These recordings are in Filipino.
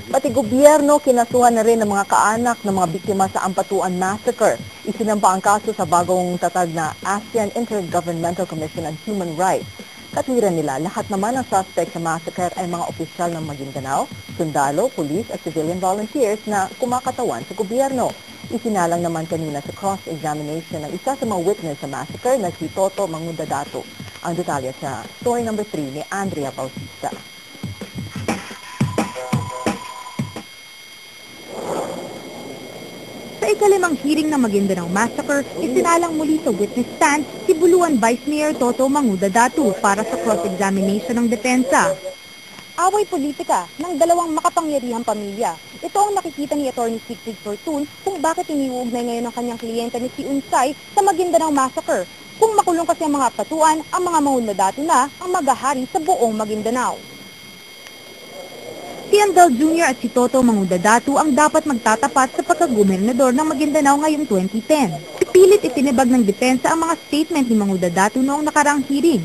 Pati gobyerno kinasuhan na rin ng mga kaanak ng mga biktima sa Ampatuan Massacre. Isinampa ang kaso sa bagong tatag na ASEAN Intergovernmental Commission on Human Rights. Katwiran nila, lahat naman ng suspect sa massacre ay mga opisyal ng Maguindanao, sundalo, pulis at civilian volunteers na kumakatawan sa gobyerno. Isinalang naman kanina sa cross-examination ng isa sa mga witness sa massacre na si Toto Mangudadato. Ang detalye sa story number 3 ni Andrea Bautista. Sa ikalimang hearing ng Maguindanao Massacre, isinalang muli sa witness stand si Buluan Vice Mayor Toto Mangudadato para sa cross-examination ng depensa. Away politika ng dalawang makapangyarihang pamilya. Ito ang nakikita ni Atty. Siegfried Fortun kung bakit iniuugnay ngayon ng kanyang kliyente ni si Unsay sa Maguindanao Massacre. Kung makulong kasi ang mga patuan, ang mga Mangudadato na ang maghahari sa buong Maguindanao. Si Andal Jr. at si Toto Mangudadato ang dapat magtatapat sa pagkagobernador ng Maguindanao ngayong 2010. Pilit itinibag ng depensa ang mga statement ni Mangudadato noong nakaraang hearing.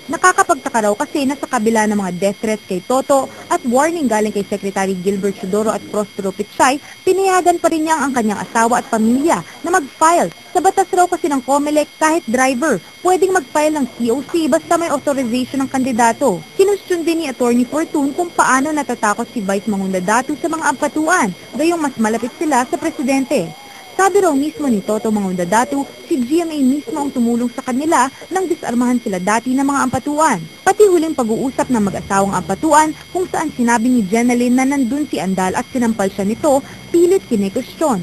Nakakapagtaka raw kasi na sa kabila ng mga death threats kay Toto at warning galing kay Secretary Gilbert Chodoro at Prospero Pichay, pinayagan pa rin niya ang kanyang asawa at pamilya na mag-file. Sa batas raw kasi ng COMELEC, kahit driver, pwedeng mag-file ng COC basta may authorization ng kandidato. Kinustyon din ni Atty. Fortun kung paano natatakot si Vice Mangudadato sa mga ampatuan, gayong mas malapit sila sa presidente. Sabi raw mismo ni Toto Mangudadato, si GMA mismo ang tumulong sa kanila nang disarmahan sila dati ng mga ampatuan. Pati huling pag-uusap ng mag-asawang ampatuan kung saan sinabi ni Jeneline na nandun si Andal at sinampal siya nito, pilit kinekustyon.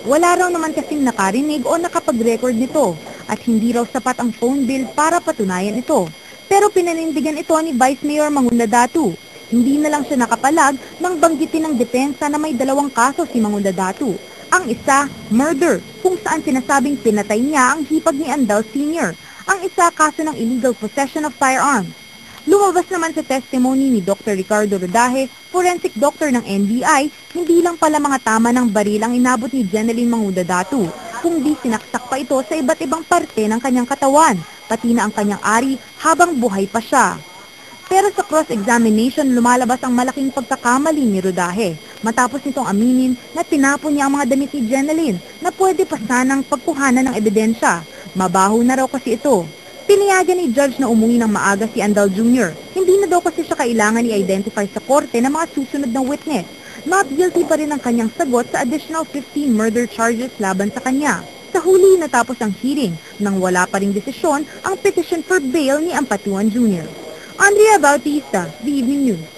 Wala raw naman kasing nakarinig o nakapag-record nito at hindi raw sapat ang phone bill para patunayan ito. Pero pinanindigan ito ni Vice Mayor Mangudadato. Hindi na lang siya nakapalag nang banggitin ng depensa na may dalawang kaso si Mangudadato. Ang isa, murder, kung saan sinasabing pinatay niya ang hipag ni Andal Sr. Ang isa, kaso ng illegal possession of firearms. Lumabas naman sa testimony ni Dr. Ricardo Rodaje, forensic doctor ng NBI, hindi lang pala mga tama ng baril ang inabot ni Jeneline Mangudadato, kundi sinaksak pa ito sa iba't ibang parte ng kanyang katawan, pati na ang kanyang ari habang buhay pa siya. Pero sa cross-examination, lumalabas ang malaking pagkakamali ni Rodaje. Matapos nitong aminin na tinapon niya ang mga damit ni Jeneline na pwede pa sanang pagkuhanan ng ebidensya. Mabaho na raw kasi ito. Pinayagan ni Judge na umuwi ng maaga si Andal Jr. Hindi na daw kasi siya kailangan i-identify sa korte ng mga susunod na witness. Not guilty pa rin ang kanyang sagot sa additional 15 murder charges laban sa kanya. Sa huli natapos ang hearing nang wala pa ring desisyon ang petition for bail ni Ampatuan Jr. Andrea Bautista, The Evening News.